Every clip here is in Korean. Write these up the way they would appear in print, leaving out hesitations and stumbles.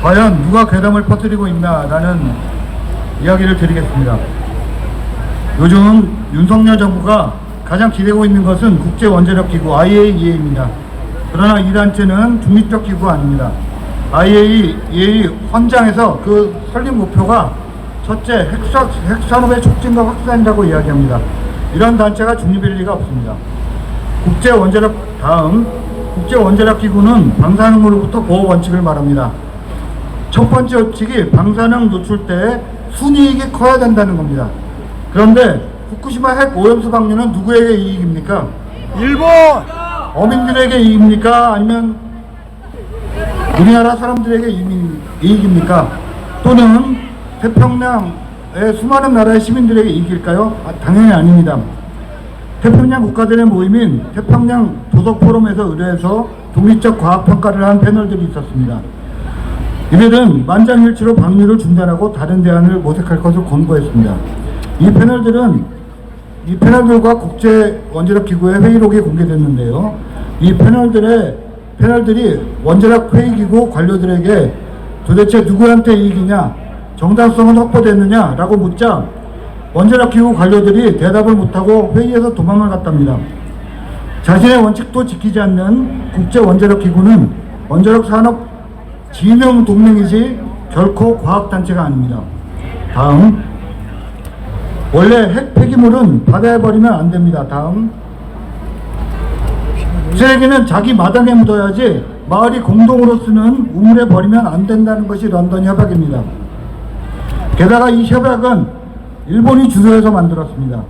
과연 누가 괴담을 퍼뜨리고 있나라는 이야기를 드리겠습니다. 요즘 윤석열 정부가 가장 기대고 있는 것은 국제원자력기구 IAEA입니다. 그러나 이 단체는 중립적 기구가 아닙니다. IAEA 헌장에서 그 설립 목표가 첫째, 핵산업의 촉진과 확산이라고 이야기합니다. 이런 단체가 중립일 리가 없습니다. 국제원자력기구는 방사능으로부터 보호 원칙을 말합니다. 첫 번째 원칙이 방사능 노출 때 순이익이 커야 된다는 겁니다. 그런데 후쿠시마 핵 오염수 방류는 누구에게 이익입니까? 일본! 어민들에게 이익입니까? 아니면 우리나라 사람들에게 이익입니까? 또는 태평양의 수많은 나라의 시민들에게 이익일까요? 당연히 아닙니다. 태평양 국가들의 모임인 태평양 도덕포럼에서 의뢰해서 독립적 과학평가를 한 패널들이 있었습니다. 이들은 만장일치로 방류를 중단하고 다른 대안을 모색할 것을 권고했습니다. 이 패널들과 국제원자력기구의 회의록이 공개됐는데요. 이 패널들이 원자력회의기구 관료들에게 도대체 누구한테 이익이냐, 정당성은 확보됐느냐 라고 묻자 원자력기구 관료들이 대답을 못하고 회의에서 도망을 갔답니다. 자신의 원칙도 지키지 않는 국제원자력기구는 원자력산업 진흥동맹이지 결코 과학단체가 아닙니다. 다음, 원래 핵 폐기물은 바다에 버리면 안 됩니다. 다음, 쓰레기는 자기 마당에 묻어야지 마을이 공동으로 쓰는 우물에 버리면 안 된다는 것이 런던 협약입니다. 게다가 이 협약은 일본이 주도해서 만들었습니다.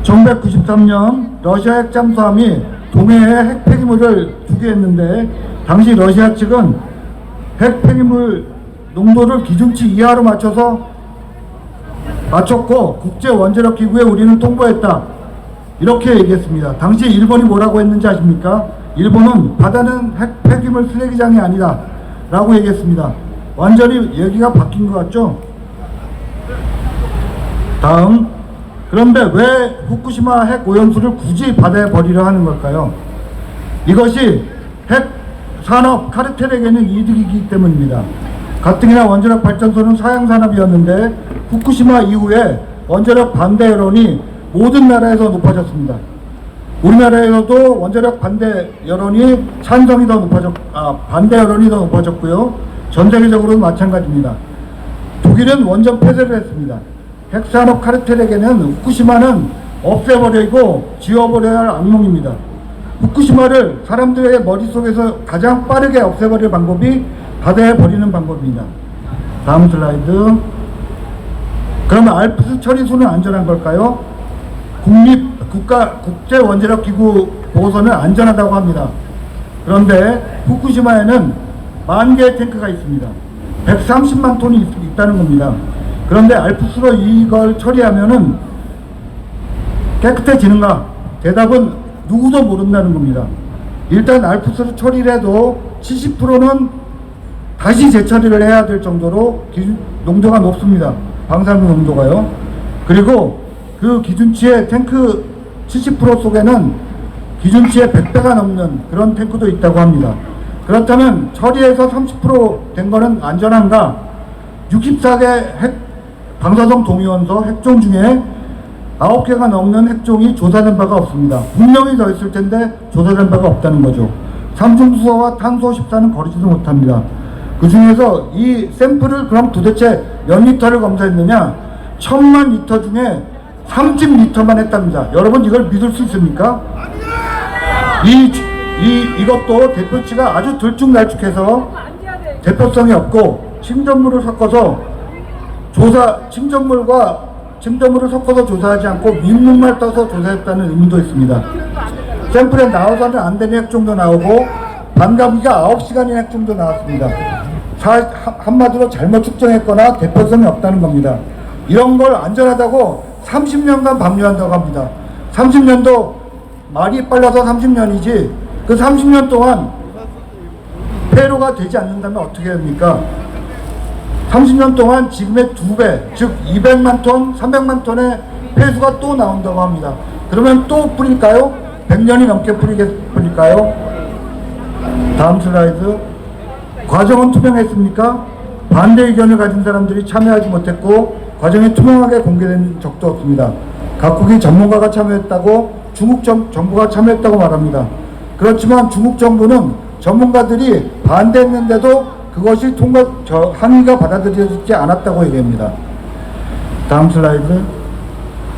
1993년 러시아 핵 잠수함이 동해에 핵 폐기물을 투기했는데 당시 러시아 측은 핵 폐기물 농도를 기준치 이하로 맞췄고 국제원자력기구에 우리는 통보했다. 이렇게 얘기했습니다. 당시 일본이 뭐라고 했는지 아십니까? 일본은 바다는 핵 폐기물 쓰레기장이 아니다 라고 얘기했습니다. 완전히 얘기가 바뀐 것 같죠? 다음, 그런데 왜 후쿠시마 핵 오염수를 굳이 바다에 버리려 하는 걸까요? 이것이 핵 산업 카르텔에게는 이득이기 때문입니다. 가뜩이나 원자력 발전소는 사양 산업이었는데 후쿠시마 이후에 원자력 반대 여론이 모든 나라에서 높아졌습니다. 우리나라에서도 원자력 반대 여론이 반대 여론이 더 높아졌고요. 전 세계적으로는 마찬가지입니다. 독일은 원전 폐쇄를 했습니다. 핵산업 카르텔에게는 후쿠시마는 없애버리고 지워버려야 할 악몽입니다. 후쿠시마를 사람들의 머릿속에서 가장 빠르게 없애버릴 방법이 바다에 버리는 방법입니다. 다음 슬라이드. 그러면 알프스 처리소는 안전한 걸까요? 국제원자력기구 보고서는 안전하다고 합니다. 그런데 후쿠시마에는 10,000개의 탱크가 있습니다. 130만 톤이 있다는 겁니다. 그런데 알프스로 이걸 처리하면은 깨끗해지는가? 대답은 누구도 모른다는 겁니다. 일단 알프스로 처리를 해도 70%는 다시 재처리를 해야 될 정도로 농도가 높습니다. 방사능 농도가요. 그리고 그 기준치의 탱크 70% 속에는 기준치의 100배가 넘는 그런 탱크도 있다고 합니다. 그렇다면 처리해서 30% 된 거는 안전한가? 64개 핵 방사성 동위원소 핵종 중에 9개가 넘는 핵종이 조사된 바가 없습니다. 분명히 더 있을 텐데 조사된 바가 없다는 거죠. 삼중수소와 탄소 14는 거리지도 못합니다. 그 중에서 이 샘플을 그럼 도대체 몇 리터를 검사했느냐? 1000만 리터 중에 30리터만 했답니다. 여러분 이걸 믿을 수 있습니까? 이것도 대표치가 아주 들쭉날쭉해서 대표성이 없고 침전물을 섞어서 침전물을 섞어서 조사하지 않고 민물만 떠서 조사했다는 의문도 있습니다. 샘플에 나와서는 안 되는 핵종도 나오고 반감기가 9시간인 핵종도 나왔습니다. 한마디로 잘못 측정했거나 대표성이 없다는 겁니다. 이런 걸 안전하다고 30년간 방류한다고 합니다. 30년도 말이 빨라서 30년이지 그 30년 동안 폐로가 되지 않는다면 어떻게 합니까? 30년 동안 지금의 2배, 즉 200만 톤, 300만 톤의 폐수가 또 나온다고 합니다. 그러면 또 뿌릴까요? 100년이 넘게 뿌릴까요? 다음 슬라이드. 과정은 투명했습니까? 반대 의견을 가진 사람들이 참여하지 못했고 과정이 투명하게 공개된 적도 없습니다. 각국의 전문가가 참여했다고 중국 정부가 참여했다고 말합니다. 그렇지만 중국 정부는 전문가들이 반대했는데도 그것이 항의가 받아들여지지 않았다고 얘기합니다. 다음 슬라이드.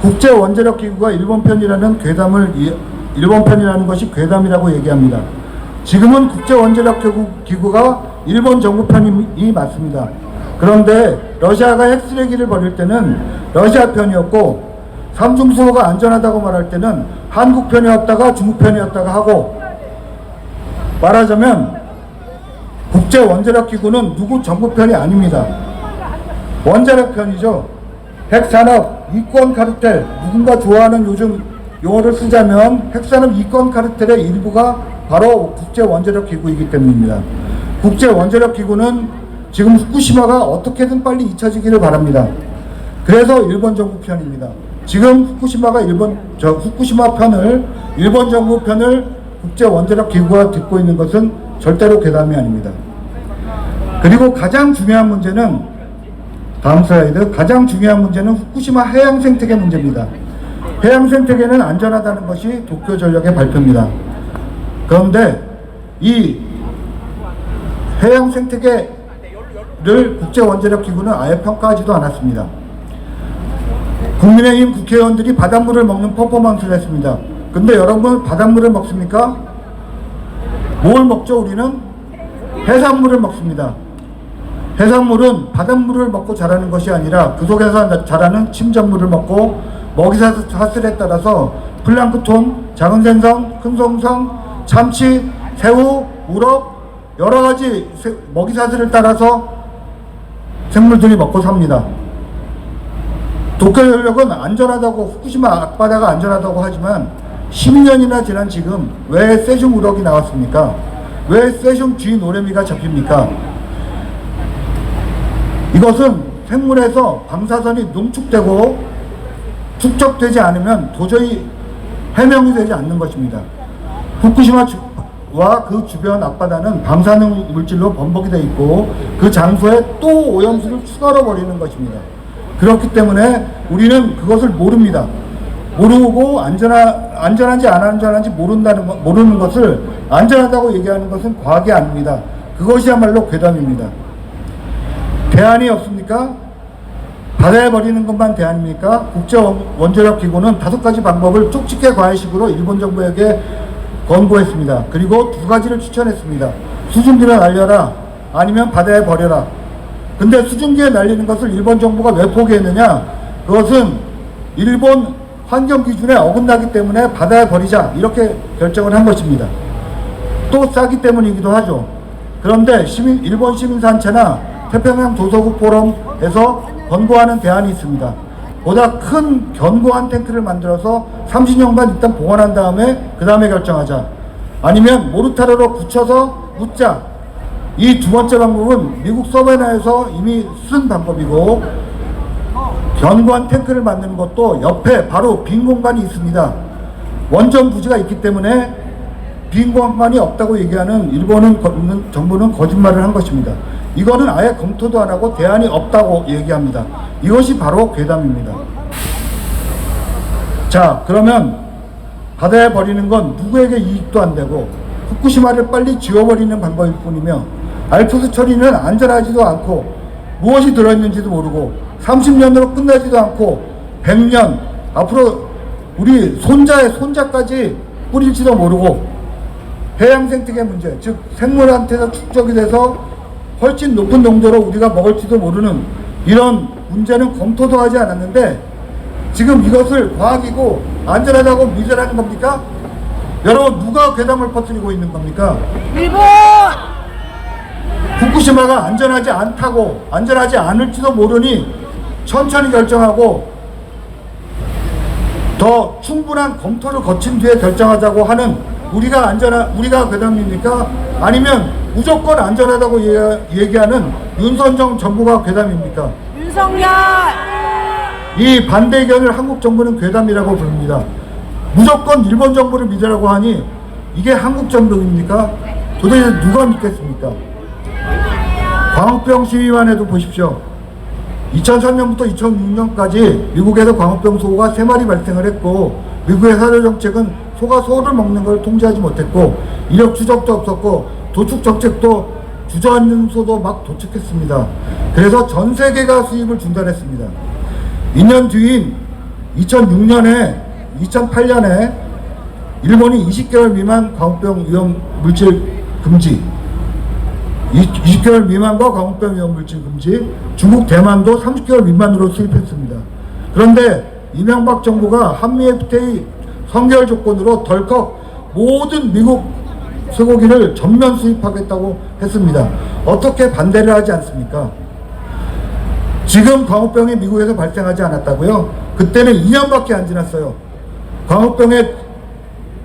국제원자력기구가 일본 편이라는 것이 괴담이라고 얘기합니다. 지금은 국제원자력기구가 일본 정부 편이 맞습니다. 그런데 러시아가 핵쓰레기를 버릴 때는 러시아 편이었고 삼중수호가 안전하다고 말할 때는 한국 편이었다가 중국 편이었다가 하고, 말하자면 국제원자력기구는 누구 정부 편이 아닙니다. 원자력 편이죠. 핵산업, 이권 카르텔, 누군가 좋아하는 요즘 용어를 쓰자면 핵산업 이권 카르텔의 일부가 바로 국제원자력기구이기 때문입니다. 국제원자력기구는 지금 후쿠시마가 어떻게든 빨리 잊혀지기를 바랍니다. 그래서 일본 정부 편입니다. 지금 후쿠시마 편을, 일본 정부 편을 국제원자력기구가 듣고 있는 것은 절대로 괴담이 아닙니다. 그리고 가장 중요한 문제는, 다음 슬라이드, 가장 중요한 문제는 후쿠시마 해양 생태계 문제입니다. 해양 생태계는 안전하다는 것이 도쿄전력의 발표입니다. 그런데 이 해양 생태계를 국제원자력기구는 아예 평가하지도 않았습니다. 국민의힘 국회의원들이 바닷물을 먹는 퍼포먼스를 했습니다. 근데 여러분, 바닷물을 먹습니까? 뭘 먹죠? 우리는 해산물을 먹습니다. 해산물은 바닷물을 먹고 자라는 것이 아니라 그 속에서 자라는 침전물을 먹고 먹이사슬에 따라서 플랑크톤, 작은 생선, 큰 생선, 참치, 새우, 우럭, 여러가지 먹이사슬을 따라서 생물들이 먹고 삽니다. 도쿄전력은 안전하다고, 후쿠시마 앞바다가 안전하다고 하지만 12년이나 지난 지금 왜 세슘 우럭이 나왔습니까? 왜 세슘 G 노래미가 잡힙니까? 이것은 생물에서 방사선이 농축되고 축적되지 않으면 도저히 해명이 되지 않는 것입니다. 후쿠시마와 그 주변 앞바다는 방사능 물질로 범벅이 되어 있고 그 장소에 또 오염수를 추가로 버리는 것입니다. 그렇기 때문에 우리는 그것을 모릅니다. 모르고 안전한지 안 안전한지 모르는 것을 안전하다고 얘기하는 것은 과학이 아닙니다. 그것이야말로 괴담입니다. 대안이 없습니까? 바다에 버리는 것만 대안입니까? 국제원자력기구는 5가지 방법을 쪽집게 과외식으로 일본 정부에게 권고했습니다. 그리고 2가지를 추천했습니다. 수증기를 날려라, 아니면 바다에 버려라. 근데 수증기에 날리는 것을 일본 정부가 왜 포기했느냐? 그것은 일본 환경 기준에 어긋나기 때문에 바다에 버리자, 이렇게 결정을 한 것입니다. 또 싸기 때문이기도 하죠. 그런데 일본 시민단체나 태평양 도서국 포럼에서 권고하는 대안이 있습니다. 보다 큰 견고한 탱크를 만들어서 30년간 일단 보관한 다음에 그 다음에 결정하자. 아니면 모르타르로 굳혀서 묻자. 이 2번째 방법은 미국 서베나에서 이미 쓴 방법이고, 견고한 탱크를 만드는 것도 옆에 바로 빈 공간이 있습니다. 원전 부지가 있기 때문에 빈 공간이 없다고 얘기하는 일본 정부는 거짓말을 한 것입니다. 이거는 아예 검토도 안 하고 대안이 없다고 얘기합니다. 이것이 바로 괴담입니다. 자, 그러면 바다에 버리는 건 누구에게 이익도 안 되고 후쿠시마를 빨리 지워버리는 방법일 뿐이며, 알프스 처리는 안전하지도 않고 무엇이 들어있는지도 모르고 30년으로 끝나지도 않고 100년 앞으로 우리 손자의 손자까지 뿌릴지도 모르고, 해양 생태계 문제, 즉 생물한테서 축적이 돼서 훨씬 높은 농도로 우리가 먹을지도 모르는 이런 문제는 검토도 하지 않았는데 지금 이것을 과학이고 안전하다고 믿으라는 겁니까? 여러분, 누가 괴담을 퍼뜨리고 있는 겁니까? 일본! 후쿠시마가 안전하지 않다고, 안전하지 않을지도 모르니 천천히 결정하고 더 충분한 검토를 거친 뒤에 결정하자고 하는 우리가 괴담입니까? 아니면 무조건 안전하다고 얘기하는 윤석열 정부가 괴담입니까? 윤석열! 이 반대 의견을 한국 정부는 괴담이라고 부릅니다. 무조건 일본 정부를 믿으라고 하니 이게 한국 정부입니까? 도대체 누가 믿겠습니까? 광우병 시위만 해도 보십시오. 2003년부터 2006년까지 미국에서 광우병 소가 3마리 발생을 했고, 미국의 사료 정책은 소가 소를 먹는 걸 통제하지 못했고, 이력 추적도 없었고, 도축 정책도 주저앉는 소도 막 도축했습니다. 그래서 전 세계가 수입을 중단했습니다. 2년 뒤인 2008년에 일본이 20개월 미만 광우병 위험 물질 금지, 20개월 미만과 광우병 위험 물질 금지, 중국 대만도 30개월 미만으로 수입했습니다. 그런데 이명박 정부가 한미 FTA 선결 조건으로 덜컥 모든 미국 쇠고기를 전면 수입하겠다고 했습니다. 어떻게 반대를 하지 않습니까? 지금 광우병이 미국에서 발생하지 않았다고요? 그때는 2년밖에 안 지났어요. 광우병의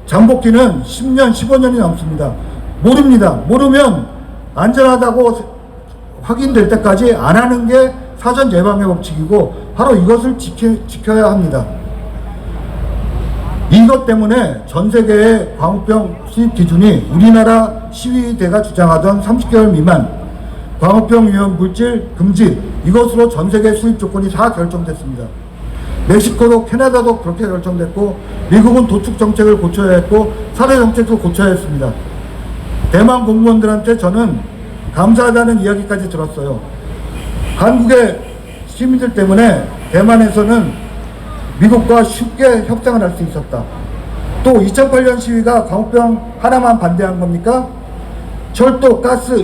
잠복기는 10년, 15년이 넘습니다. 모릅니다. 모르면 안전하다고 확인될 때까지 안 하는 게 사전 예방의 법칙이고, 바로 이것을 지켜야 합니다. 이것 때문에 전 세계의 광우병 수입 기준이 우리나라 시위대가 주장하던 30개월 미만 광우병 위험 물질 금지, 이것으로 전 세계 수입 조건이 다 결정됐습니다. 멕시코도 캐나다도 그렇게 결정됐고, 미국은 도축 정책을 고쳐야 했고, 사료 정책도 고쳐야 했습니다. 대만 공무원들한테 저는 감사하다는 이야기까지 들었어요. 한국의 시민들 때문에 대만에서는 미국과 쉽게 협상을 할 수 있었다. 또 2008년 시위가 광우병 하나만 반대한 겁니까? 철도, 가스,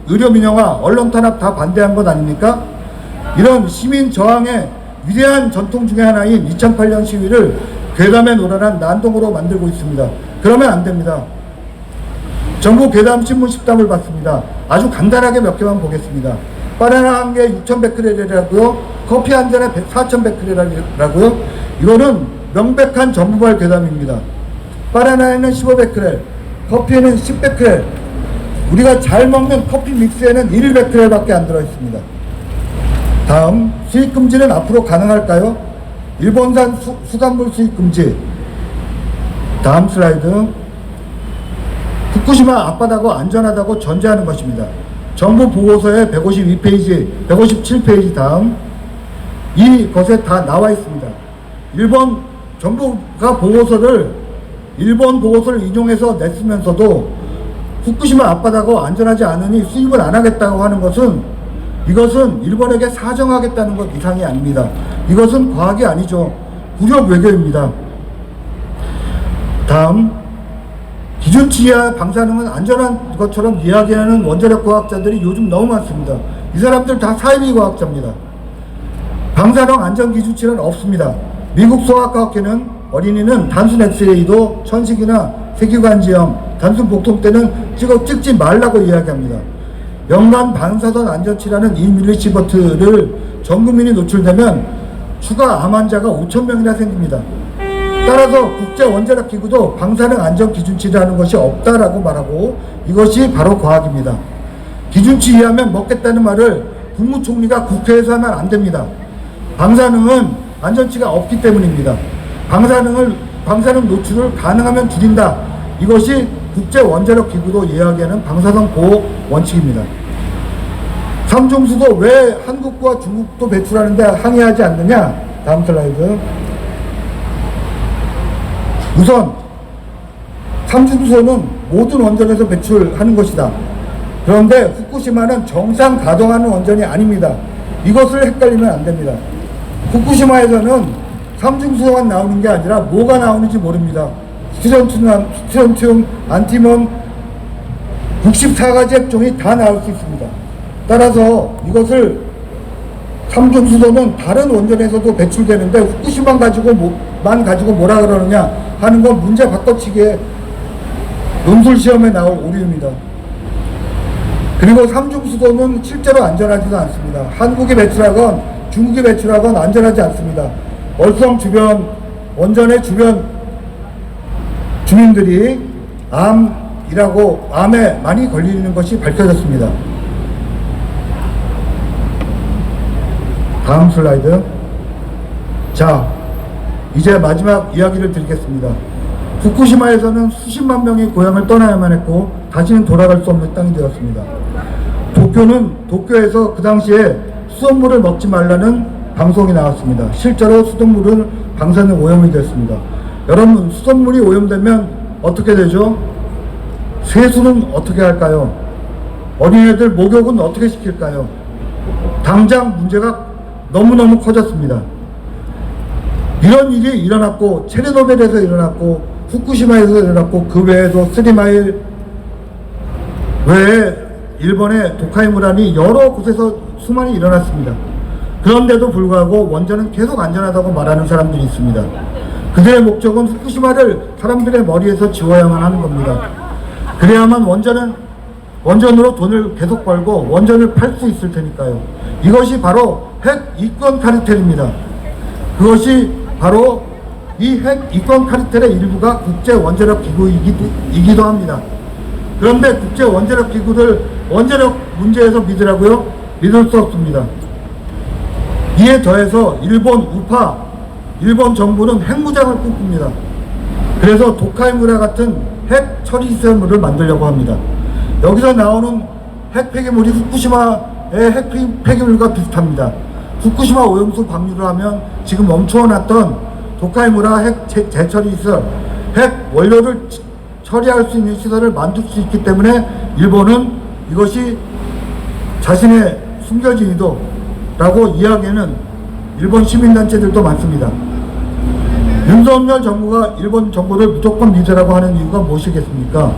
의료 민영화, 언론 탄압 다 반대한 것 아닙니까? 이런 시민 저항의 위대한 전통 중에 하나인 2008년 시위를 괴담에 노란한 난동으로 만들고 있습니다. 그러면 안 됩니다. 전국 괴담 신문 10답을 봤습니다. 아주 간단하게 몇 개만 보겠습니다. 바나나 한 개에 6,100크렐이라고요. 커피 한 잔에 4,100크렐이라고요. 이거는 명백한 전부발 괴담입니다. 바나나에는 15베크렐, 커피에는 10베크렐, 우리가 잘 먹는 커피 믹스에는 1베크렐밖에 안 들어있습니다. 다음, 수입 금지는 앞으로 가능할까요? 일본산 수산물 수입 금지. 다음 슬라이드. 후쿠시마 앞바다고 안전하다고 전제하는 것입니다. 정부 보고서의 152페이지, 157페이지 다음, 이것에 다 나와 있습니다. 일본 정부가 일본 보고서를 인용해서 냈으면서도 후쿠시마 앞바다고 안전하지 않으니 수입을 안 하겠다고 하는 것은, 이것은 일본에게 사정하겠다는 것 이상이 아닙니다. 이것은 과학이 아니죠. 굴욕 외교입니다. 다음, 기준치 이하 방사능은 안전한 것처럼 이야기하는 원자력 과학자들이 요즘 너무 많습니다. 이 사람들 다 사이비 과학자입니다. 방사능 안전 기준치는 없습니다. 미국 소아과학회는 어린이는 단순 엑스레이도 천식이나 세균관지염, 단순 복통 때는 찍지 말라고 이야기합니다. 연간 방사선 안전치라는 2mS를 전 국민이 노출되면 추가 암 환자가 5,000명이나 생깁니다. 따라서 국제원자력기구도 방사능 안전 기준치라는 것이 없다라고 말하고, 이것이 바로 과학입니다. 기준치 이하면 먹겠다는 말을 국무총리가 국회에서 하면 안 됩니다. 방사능은 안전치가 없기 때문입니다. 방사능 노출을 가능하면 줄인다. 이것이 국제원자력기구도 이야기하는 방사선 보호 원칙입니다. 삼중수도 왜 한국과 중국도 배출하는데 항의하지 않느냐? 다음 슬라이드. 우선 삼중수소는 모든 원전에서 배출하는 것이다. 그런데 후쿠시마는 정상 가동하는 원전이 아닙니다. 이것을 헷갈리면 안 됩니다. 후쿠시마에서는 삼중수소만 나오는 게 아니라 뭐가 나오는지 모릅니다. 스트론튬, 안티몬 64가지 핵종이 다 나올 수 있습니다. 따라서 이것을 삼중수소는 다른 원전에서도 배출되는데 후쿠시마만 가지고 뭐라 그러느냐 하는 건 문제 바꿔치기에 논술시험에 나올 오류입니다. 그리고 삼중수소는 실제로 안전하지도 않습니다. 한국이 배출하건 중국이 배출하건 안전하지 않습니다. 월성 주변, 원전의 주변 주민들이 암에 많이 걸리는 것이 밝혀졌습니다. 다음 슬라이드. 자, 이제 마지막 이야기를 드리겠습니다. 후쿠시마에서는 수십만 명이 고향을 떠나야만 했고 다시는 돌아갈 수 없는 땅이 되었습니다. 도쿄에서 그 당시에 수돗물을 먹지 말라는 방송이 나왔습니다. 실제로 수돗물은 방사능 오염이 됐습니다. 여러분, 수돗물이 오염되면 어떻게 되죠? 세수는 어떻게 할까요? 어린애들 목욕은 어떻게 시킬까요? 당장 문제가 너무너무 커졌습니다. 이런 일이 일어났고, 체르노빌에서 일어났고, 후쿠시마에서 일어났고, 그 외에도 3마일 외에 일본의 도카이무라니 여러 곳에서 수많이 일어났습니다. 그런데도 불구하고 원전은 계속 안전하다고 말하는 사람들이 있습니다. 그들의 목적은 후쿠시마를 사람들의 머리에서 지워야만 하는 겁니다. 그래야만 원전으로 돈을 계속 벌고 원전을 팔 수 있을 테니까요. 이것이 바로 핵 이권 카르텔입니다. 그것이 바로 이 핵 이권 카르텔의 일부가 국제 원자력 기구이기도 합니다. 그런데 국제 원자력 기구들 원자력 문제에서 믿으라고요? 믿을 수 없습니다. 이에 더해서 일본 정부는 핵무장을 꿈꿉니다. 그래서 도카이무라 같은 핵 처리 시설물을 만들려고 합니다. 여기서 나오는 핵 폐기물이 후쿠시마의 핵 폐기물과 비슷합니다. 후쿠시마 오염수 방류를 하면 지금 멈춰놨던 도카이무라 핵 재처리 시설, 핵 원료를 처리할 수 있는 시설을 만들 수 있기 때문에 일본은 이것이 자신의 숨겨진 의도라고 이야기하는 일본 시민단체들도 많습니다. 윤석열 정부가 일본 정부를 무조건 믿으라고 하는 이유가 무엇이겠습니까?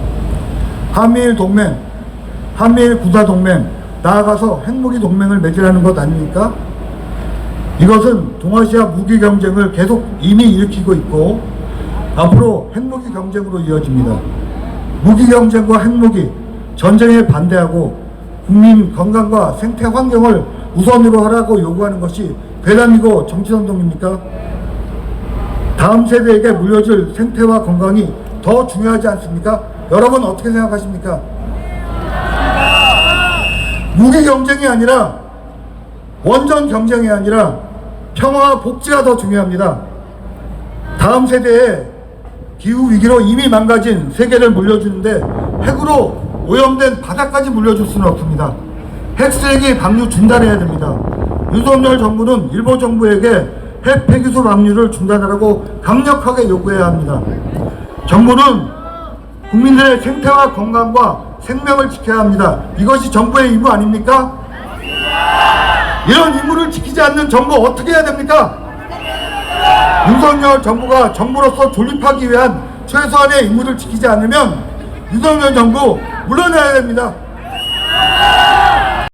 한미일 동맹, 한미일 군사동맹, 나아가서 핵무기 동맹을 맺으라는 것 아닙니까? 이것은 동아시아 무기 경쟁을 계속 이미 일으키고 있고 앞으로 핵무기 경쟁으로 이어집니다. 무기 경쟁과 핵무기, 전쟁에 반대하고 국민 건강과 생태 환경을 우선으로 하라고 요구하는 것이 괴담이고 정치선동입니까? 다음 세대에게 물려줄 생태와 건강이 더 중요하지 않습니까? 여러분 어떻게 생각하십니까? 무기 경쟁이 아니라 원전 경쟁이 아니라 평화와 복지가 더 중요합니다. 다음 세대에 기후위기로 이미 망가진 세계를 물려주는데 핵으로 오염된 바다까지 물려줄 수는 없습니다. 핵쓰레기 방류 중단해야 됩니다. 윤석열 정부는 일본 정부에게 핵 폐기수 방류를 중단하라고 강력하게 요구해야 합니다. 정부는 국민들의 생태와 건강과 생명을 지켜야 합니다. 이것이 정부의 임무 아닙니까? 이런 임무를 지키지 않는 정부 어떻게 해야 됩니까? 윤석열 정부가 정부로서 존립하기 위한 최소한의 임무를 지키지 않으면 윤석열 정부 물러나야 됩니다.